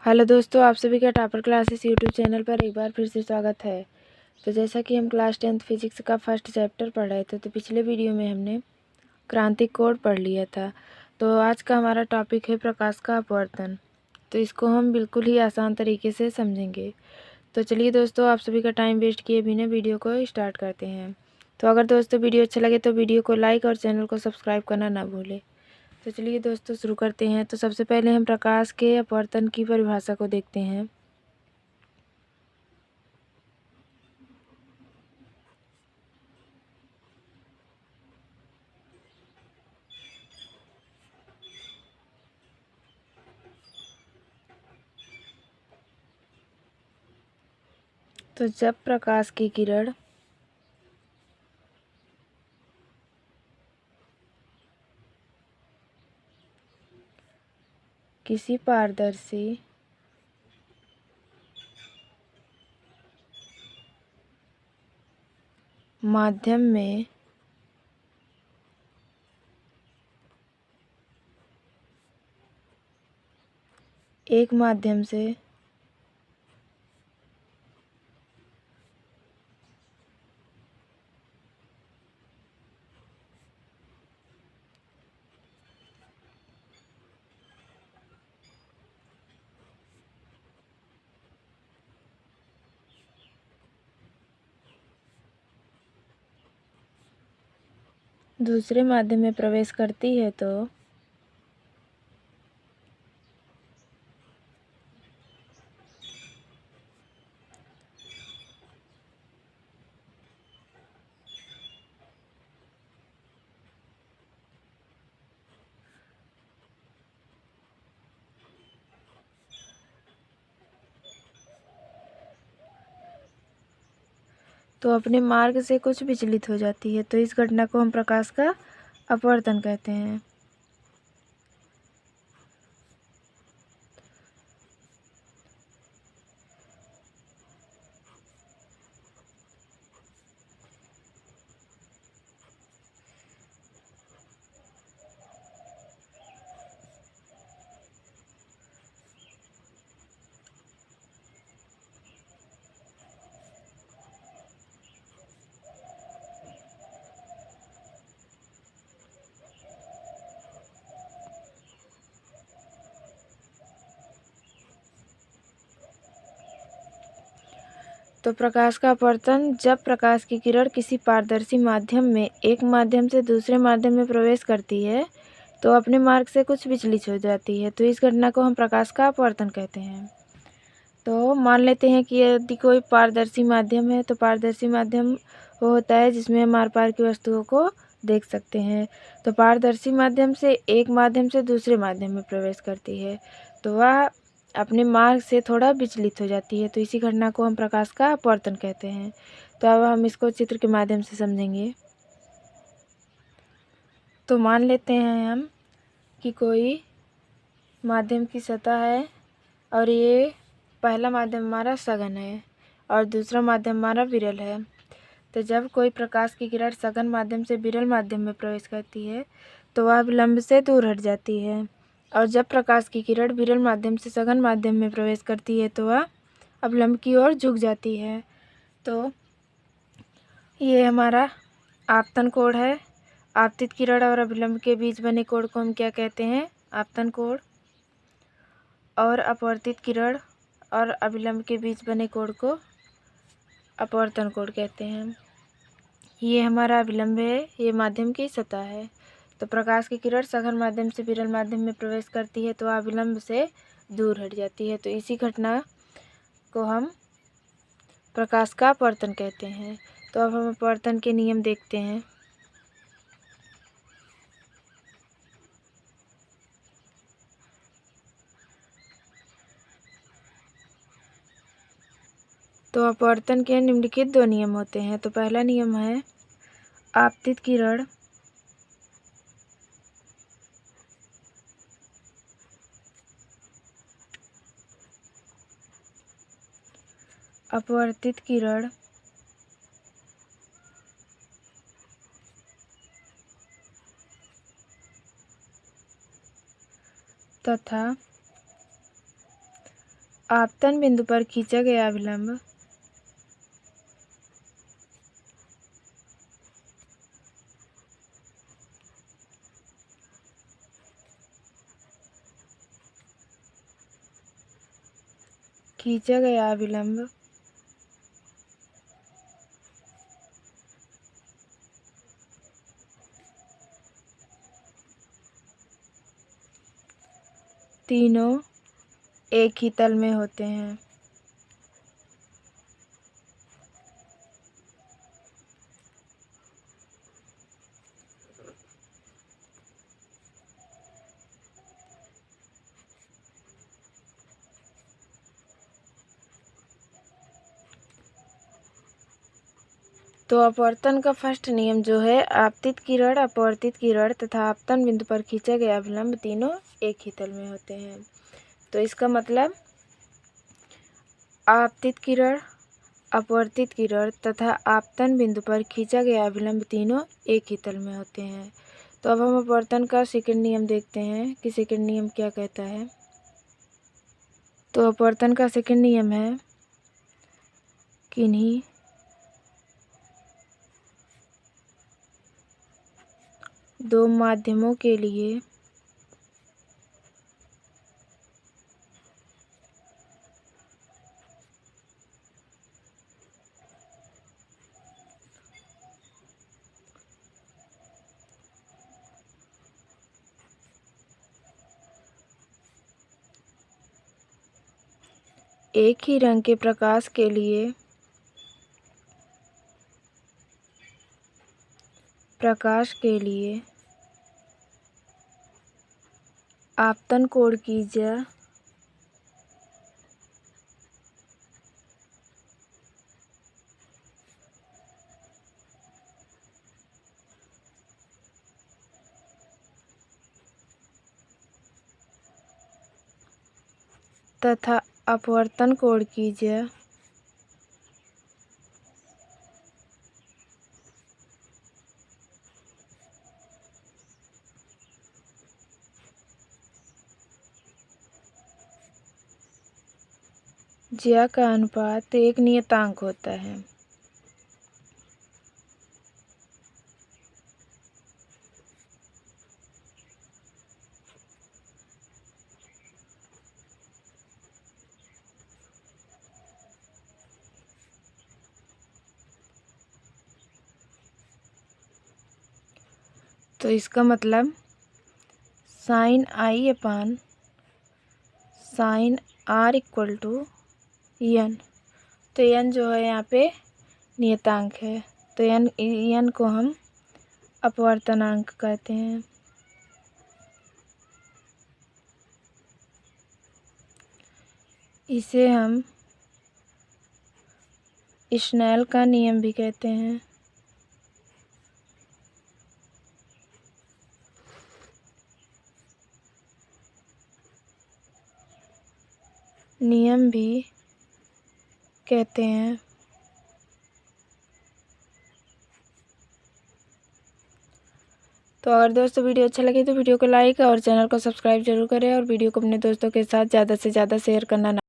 Hello दोस्तों, आप सभी का टॉपर क्लासेस यूट्यूब चैनल पर एक बार फिर से स्वागत है। तो जैसा कि हम क्लास 10th फिजिक्स का फर्स्ट चैप्टर पढ़ रहे थे, तो पिछले वीडियो में हमने क्रांतिक कोड पढ़ लिया था। तो आज का हमारा टॉपिक है प्रकाश का अपवर्तन। तो इसको हम बिल्कुल ही आसान तरीके से समझेंगे। तो चलिए दोस्तों, आप सभी का टाइम वेस्ट किए बिना वीडियो को स्टार्ट करते हैं। तो अगर दोस्तों वीडियो अच्छा लगे तो वीडियो को लाइक और चैनल को सब्सक्राइब करना ना भूलें। तो चलिए दोस्तों शुरू करते हैं। तो सबसे पहले हम प्रकाश के अपवर्तन की परिभाषा को देखते हैं। तो जब प्रकाश की किरण किसी पारदर्शी माध्यम में एक माध्यम से दूसरे माध्यम में प्रवेश करती है तो अपने मार्ग से कुछ विचलित हो जाती है। तो इस घटना को हम प्रकाश का अपवर्तन कहते हैं। तो प्रकाश का अपवर्तन जब प्रकाश की किरण किसी पारदर्शी माध्यम में एक माध्यम से दूसरे माध्यम में प्रवेश करती है तो अपने मार्ग से कुछ विचलित हो जाती है। तो इस घटना को हम प्रकाश का अपवर्तन कहते हैं। तो मान लेते हैं कि यदि कोई पारदर्शी माध्यम है, तो पारदर्शी माध्यम वो होता है जिसमें हम आर पार की वस्तुओं को देख सकते हैं। तो पारदर्शी माध्यम से एक माध्यम से दूसरे माध्यम में प्रवेश करती है तो वह अपने मार्ग से थोड़ा विचलित हो जाती है। तो इसी घटना को हम प्रकाश का अपवर्तन कहते हैं। तो अब हम इसको चित्र के माध्यम से समझेंगे। तो मान लेते हैं हम कि कोई माध्यम की सतह है और ये पहला माध्यम हमारा सघन है और दूसरा माध्यम हमारा विरल है। तो जब कोई प्रकाश की किरण सघन माध्यम से विरल माध्यम में प्रवेश करती है तो वह विलंब से दूर हट जाती है, और जब प्रकाश की किरण विरल माध्यम से सघन माध्यम में प्रवेश करती है तो वह अवलंब की ओर झुक जाती है। तो ये हमारा आपतन कोण है। आपतित किरण और अभिलंब के बीच बने कोण को हम क्या कहते हैं? आपतन कोण। और अपवर्तित किरण और अभिलंब के बीच बने कोण को अपवर्तन कोण कहते हैं। ये हमारा अभिलंब है, ये माध्यम की सतह है। तो प्रकाश की किरण सघन माध्यम से विरल माध्यम में प्रवेश करती है तो वह अभिलंब से दूर हट जाती है। तो इसी घटना को हम प्रकाश का अपवर्तन कहते हैं। तो अब हम अपवर्तन के नियम देखते हैं। तो अपवर्तन के निम्नलिखित दो नियम होते हैं। तो पहला नियम है आपतित किरण अपवर्तित किरण तथा आपतन बिंदु पर खींचा गया अभिलंब तीनों एक ही तल में होते हैं। तो अपवर्तन का फर्स्ट नियम जो है, आपतित किरण, अपवर्तित किरण तथा आपतन बिंदु पर खींचा गया अभिलंब तीनों एक ही तल में होते हैं। तो इसका मतलब आपतित किरण, अपवर्तित किरण तथा आपतन बिंदु पर खींचा गया अभिलंब तीनों एक ही तल में होते हैं। तो अब हम अपवर्तन का सेकंड नियम देखते हैं कि सेकंड नियम क्या कहता है। तो अपवर्तन का सेकंड नियम है, किन्हीं दो माध्यमों के लिए एक ही रंग के प्रकाश के लिए आपतन कोण की ज्या तथा अपवर्तन कोण की ज्या ज्या का अनुपात एक नियतांक होता है। तो इसका मतलब sine I upon sine R equal to N. तो एन जो है यहाँ पे नियतांक है, तो एन को हम अपवर्तनांक कहते हैं। इसे हम स्नेल का नियम भी कहते हैं। नियम भी कहते हैं। तो अगर दोस्तों वीडियो अच्छा लगे तो वीडियो को लाइक और चैनल को सब्सक्राइब जरूर करें और वीडियो को अपने दोस्तों के साथ ज़्यादा से ज़्यादा शेयर करना ना